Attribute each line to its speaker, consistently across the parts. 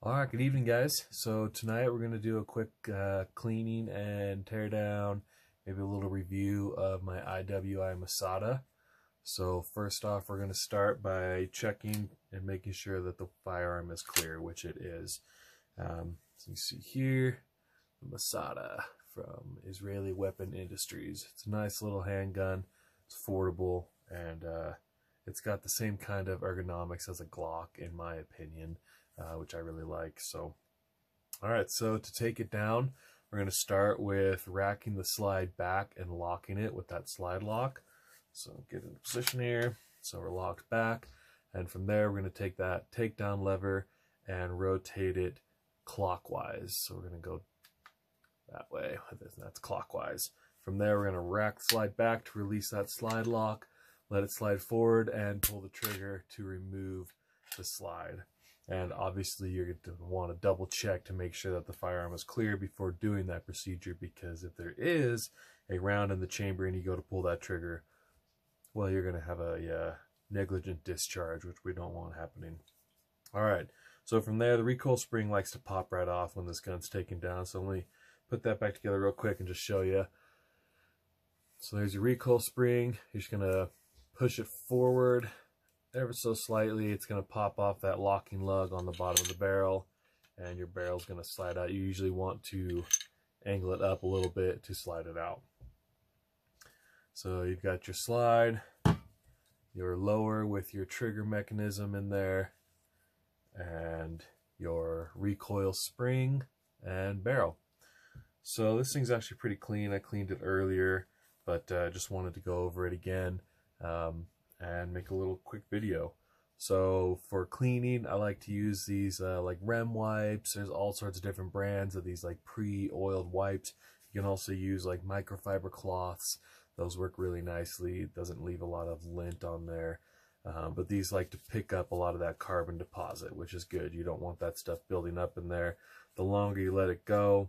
Speaker 1: Alright, good evening guys. So tonight we're going to do a quick cleaning and tear down, maybe a little review of my IWI Masada. So first off, we're going to start by checking and making sure that the firearm is clear, which it is. So you see here, the Masada from Israeli Weapon Industries. It's a nice little handgun, it's affordable, and it's got the same kind of ergonomics as a Glock in my opinion. Which I really like. So, alright, so to take it down, we're going to start with racking the slide back and locking it with that slide lock. So get in position here, so we're locked back, and from there we're going to take that takedown lever and rotate it clockwise. So we're going to go that way, that's clockwise. From there we're going to rack the slide back to release that slide lock, let it slide forward, and pull the trigger to remove the slide. And obviously you're going to want to double check to make sure that the firearm is clear before doing that procedure, because if there is a round in the chamber and you go to pull that trigger, well, you're going to have a negligent discharge, which we don't want happening. Alright, so from there the recoil spring likes to pop right off when this gun's taken down, so let me put that back together real quick and just show you. So there's your recoil spring. You're just going to push it forward ever so slightly. It's going to pop off that locking lug on the bottom of the barrel, and your barrel's going to slide out. You usually want to angle it up a little bit to slide it out. So you've got your slide, your lower with your trigger mechanism in there, and your recoil spring and barrel. So this thing's actually pretty clean. I cleaned it earlier, but I just wanted to go over it again. And make a little quick video. So for cleaning, I like to use these like REM wipes. There's all sorts of different brands of these like pre-oiled wipes. You can also use like microfiber cloths. Those work really nicely. It doesn't leave a lot of lint on there. But these like to pick up a lot of that carbon deposit, which is good. You don't want that stuff building up in there. The longer you let it go,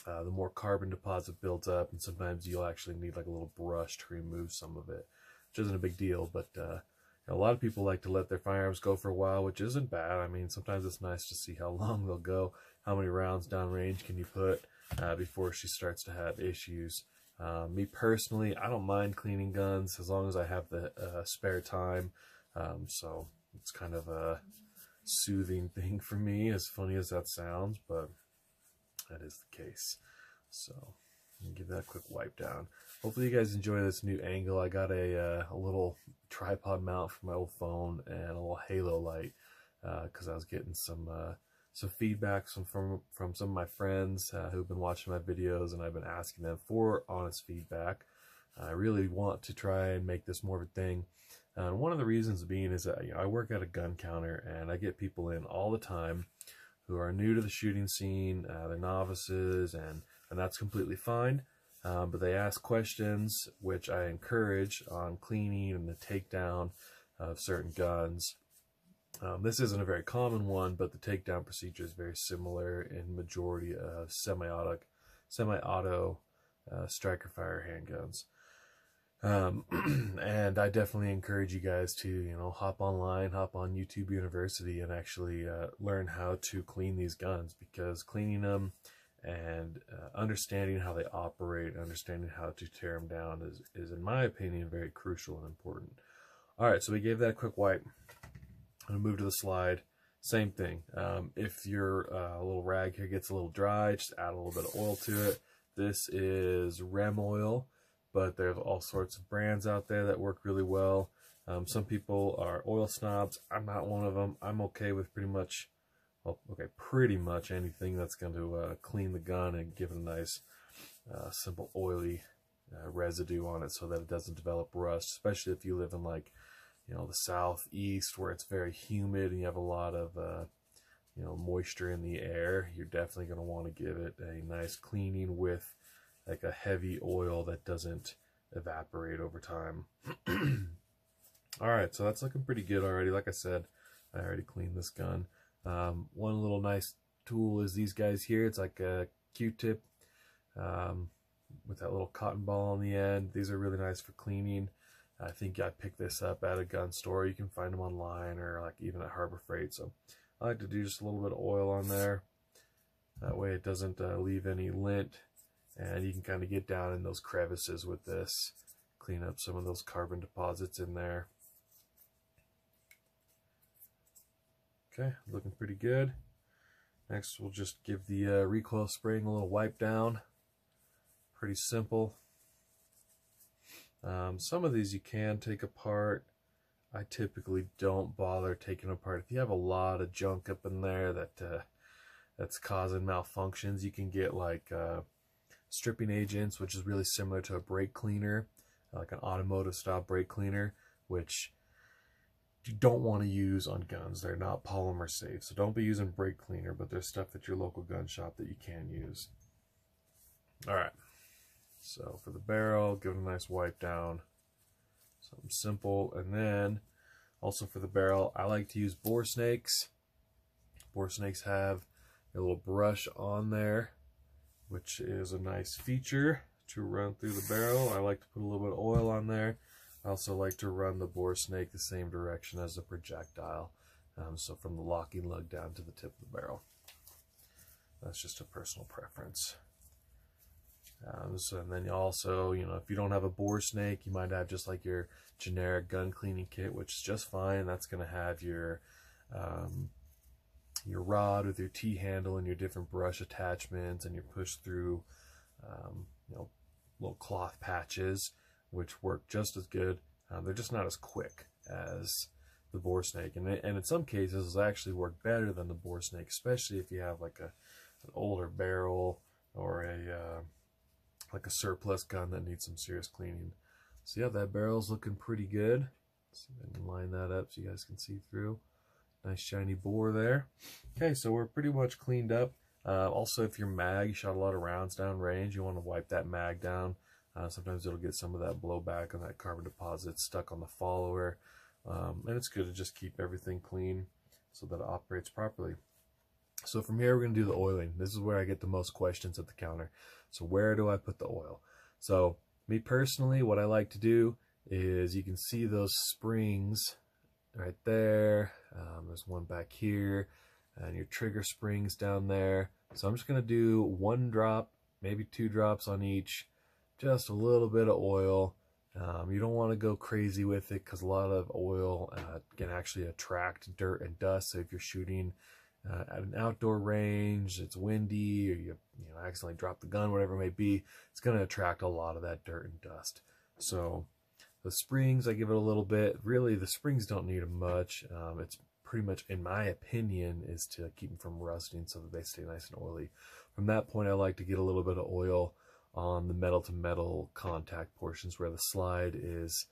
Speaker 1: the more carbon deposit builds up, and sometimes you'll actually need like a little brush to remove some of it, which isn't a big deal. But a lot of people like to let their firearms go for a while, which isn't bad. I mean, sometimes it's nice to see how long they'll go, how many rounds downrange can you put before she starts to have issues. Me personally, I don't mind cleaning guns as long as I have the spare time. So it's kind of a soothing thing for me, as funny as that sounds, but that is the case. So give that a quick wipe down. Hopefully you guys enjoy this new angle. I got a little tripod mount for my old phone and a little halo light because I was getting some feedback from some of my friends who've been watching my videos, and I've been asking them for honest feedback. I really want to try and make this more of a thing. And one of the reasons being is that I work at a gun counter, and I get people in all the time who are new to the shooting scene. They're novices, and that's completely fine. But they ask questions, which I encourage on cleaning and the takedown of certain guns. This isn't a very common one, but the takedown procedure is very similar in majority of semi-auto striker fire handguns. And I definitely encourage you guys to, hop online, hop on YouTube University, and actually learn how to clean these guns, because cleaning them and understanding how they operate, understanding how to tear them down is in my opinion, very crucial and important. Alright, so we gave that a quick wipe. I'm going to move to the slide. Same thing. If your little rag here gets a little dry, just add a little bit of oil to it. This is REM oil, but there's all sorts of brands out there that work really well. Some people are oil snobs. I'm not one of them. I'm okay with pretty much anything that's going to clean the gun and give it a nice, simple oily residue on it so that it doesn't develop rust, especially if you live in like, the southeast where it's very humid and you have a lot of, moisture in the air. You're definitely going to want to give it a nice cleaning with like a heavy oil that doesn't evaporate over time. Alright, so that's looking pretty good already. Like I said, I already cleaned this gun. One little nice tool is these guys here. It's like a Q-tip with that little cotton ball on the end. These are really nice for cleaning. I think I picked this up at a gun store. You can find them online or like even at Harbor Freight. So I like to do just a little bit of oil on there. That way it doesn't leave any lint, and you can kind of get down in those crevices with this. Clean up some of those carbon deposits in there. Okay, looking pretty good. Next, we'll just give the recoil spring a little wipe down. Pretty simple. Some of these you can take apart. I typically don't bother taking apart. If you have a lot of junk up in there that's causing malfunctions, you can get like stripping agents, which is really similar to a brake cleaner, like an automotive style brake cleaner, which you don't want to use on guns. They're not polymer safe, so don't be using brake cleaner, but there's stuff at your local gun shop that you can use. All right, so for the barrel, give it a nice wipe down. Something simple. And then also for the barrel, I like to use bore snakes. Bore snakes have a little brush on there, which is a nice feature to run through the barrel. I like to put a little bit of oil on there. I also like to run the bore snake the same direction as the projectile, so from the locking lug down to the tip of the barrel. That's just a personal preference. And then you also, if you don't have a bore snake, you might have just like your generic gun cleaning kit, which is just fine. That's going to have your rod with your T-handle and your different brush attachments and your push through, little cloth patches, which work just as good. They're just not as quick as the bore snake, and in some cases it'll actually work better than the bore snake, especially if you have like an older barrel or like a surplus gun that needs some serious cleaning. So yeah, that barrel's looking pretty good. Let's see if I can line that up so you guys can see through. Nice shiny bore there. Okay, so we're pretty much cleaned up. Also, if your mag, you shot a lot of rounds down range, you want to wipe that mag down. Sometimes it'll get some of that blowback and that carbon deposit stuck on the follower. And it's good to just keep everything clean so that it operates properly. So from here, we're going to do the oiling. This is where I get the most questions at the counter. So where do I put the oil? So me personally, what I like to do is, you can see those springs right there. There's one back here, and your trigger springs down there. So I'm just going to do 1 drop, maybe 2 drops on each, just a little bit of oil. You don't want to go crazy with it, because a lot of oil can actually attract dirt and dust. So if you're shooting at an outdoor range, it's windy, or you accidentally drop the gun, whatever it may be, it's going to attract a lot of that dirt and dust. So the springs, I give it a little bit. Really, the springs don't need much. It's pretty much, in my opinion, is to keep them from rusting so that they stay nice and oily. From that point, I like to get a little bit of oil on the metal to metal contact portions where the slide is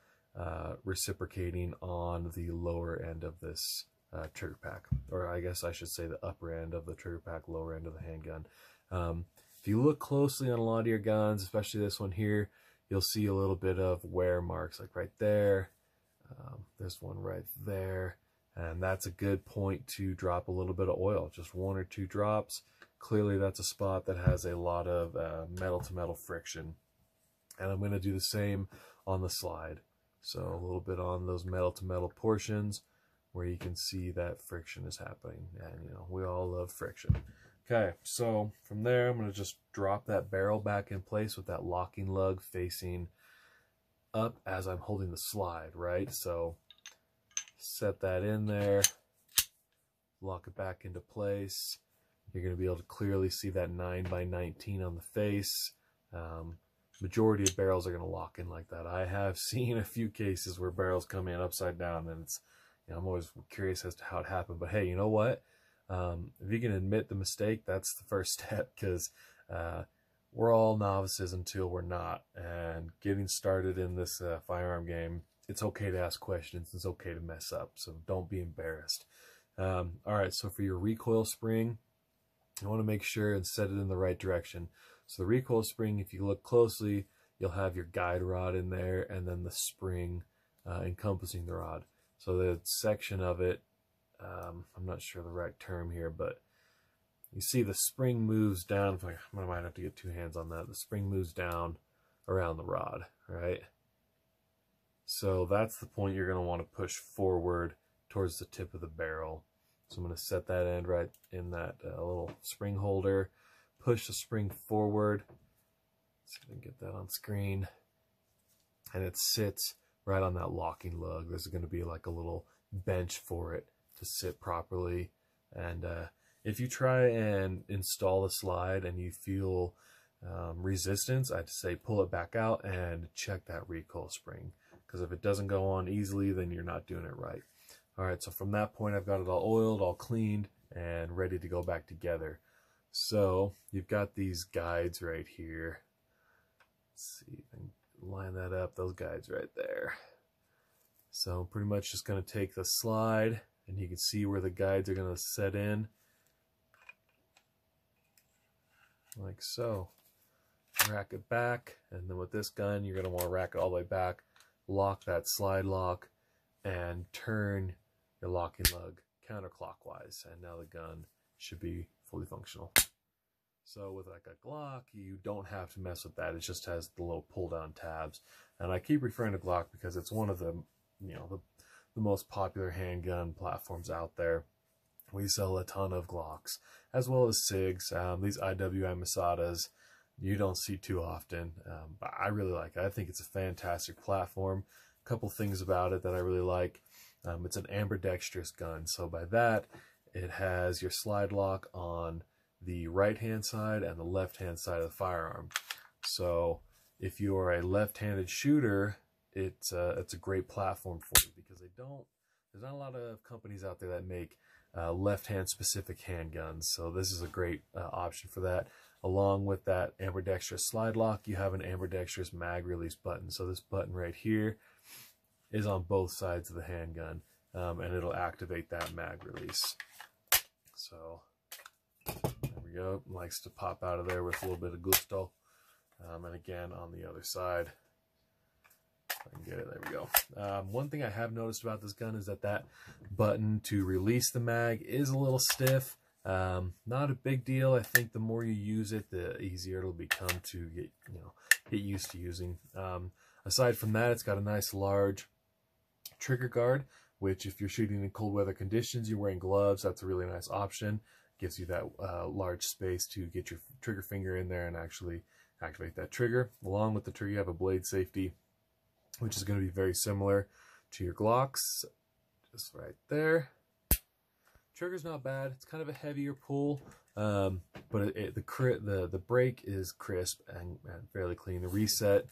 Speaker 1: reciprocating on the lower end of this trigger pack, or I guess I should say the upper end of the trigger pack, lower end of the handgun. If you look closely on a lot of your guns, especially this one here, you'll see a little bit of wear marks, like right there. There's one right there, and that's a good point to drop a little bit of oil, just 1 or 2 drops. Clearly that's a spot that has a lot of metal to metal friction, and I'm going to do the same on the slide. So a little bit on those metal to metal portions where you can see that friction is happening, and we all love friction. Okay, so from there, I'm going to just drop that barrel back in place with that locking lug facing up as I'm holding the slide, right? So set that in there, lock it back into place. You're going to be able to clearly see that 9x19 on the face. Majority of barrels are going to lock in like that. I have seen a few cases where barrels come in upside down, and it's, I'm always curious as to how it happened. But hey, you know what? If you can admit the mistake, that's the first step, because we're all novices until we're not. And getting started in this firearm game, it's okay to ask questions. It's okay to mess up, so don't be embarrassed. All right, so for your recoil spring, you want to make sure and set it in the right direction. So the recoil spring, if you look closely, you'll have your guide rod in there, and then the spring encompassing the rod. So the section of it, I'm not sure the right term here, but you see the spring moves down. I might have to get 2 hands on that. The spring moves down around the rod, right? So that's the point you're going to want to push forward towards the tip of the barrel. So I'm going to set that end right in that little spring holder, push the spring forward. Let's see if I can get that on screen. And it sits right on that locking lug. There's going to be like a little bench for it to sit properly. And if you try and install the slide and you feel resistance, I'd say pull it back out and check that recoil spring. Because if it doesn't go on easily, then you're not doing it right. All right, so from that point, I've got it all oiled, all cleaned, and ready to go back together. So you've got these guides right here. Let's see if I can line that up, those guides right there. So I'm pretty much just going to take the slide, and you can see where the guides are going to set in. Like so. Rack it back, and then with this gun, you're going to want to rack it all the way back, lock that slide lock, and turn your locking lug counterclockwise, and now the gun should be fully functional. So with like a Glock, you don't have to mess with that. It just has the little pull down tabs. And I keep referring to Glock because it's one of the, you know, the most popular handgun platforms out there. We sell a ton of Glocks, as well as SIGs. These IWI Masadas, you don't see too often, but I really like it. I think it's a fantastic platform. A couple things about it that I really like. It's an ambidextrous gun. So by that, it has your slide lock on the right-hand side and the left-hand side of the firearm. So if you are a left-handed shooter, it's a great platform for you, because there's not a lot of companies out there that make left-hand specific handguns. So this is a great option for that. Along with that ambidextrous slide lock, you have an ambidextrous mag release button. So this button right here is on both sides of the handgun, and it'll activate that mag release. So there we go. It likes to pop out of there with a little bit of gusto. And again, on the other side, if I can get it, there we go. One thing I have noticed about this gun is that button to release the mag is a little stiff. Not a big deal. I think the more you use it, the easier it'll become to get used to using. Aside from that, it's got a nice large trigger guard, which if you're shooting in cold weather conditions, you're wearing gloves, that's a really nice option. Gives you that large space to get your trigger finger in there and actually activate that trigger. Along with the trigger, you have a blade safety, which is going to be very similar to your Glocks, just right there. Trigger's not bad. It's kind of a heavier pull, but the brake is crisp and fairly clean. The reset,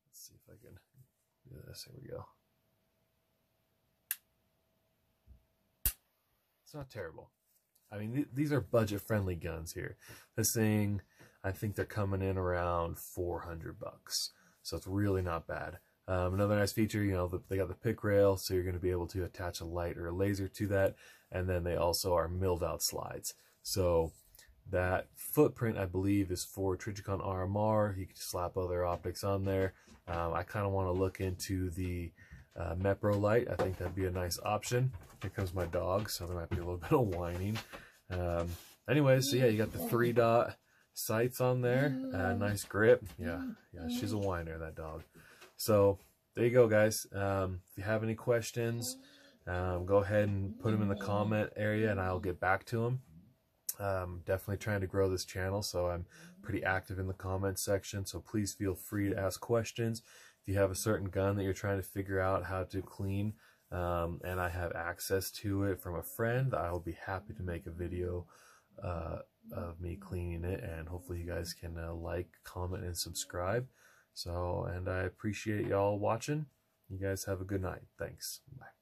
Speaker 1: let's see if I can do this. Here we go. It's not terrible. I mean, these are budget-friendly guns here. This thing, I think they're coming in around $400, so it's really not bad. Another nice feature, they got the pick rail, so you're going to be able to attach a light or a laser to that, and then they also are milled out slides. So that footprint, I believe, is for Trijicon RMR. You can slap other optics on there. I kind of want to look into the Mepro light. I think that'd be a nice option. Here comes my dog, so there might be a little bit of whining. Anyways, so yeah, you got the 3-dot sights on there. Nice grip. Yeah, she's a whiner, that dog. So there you go, guys. If you have any questions, go ahead and put them in the comment area, and I'll get back to them. Definitely trying to grow this channel, so I'm pretty active in the comments section, so please feel free to ask questions. If you have a certain gun that you're trying to figure out how to clean, and I have access to it from a friend, I'll be happy to make a video of me cleaning it, and hopefully you guys can like, comment, and subscribe. So, and I appreciate y'all watching. You guys have a good night. Thanks. Bye.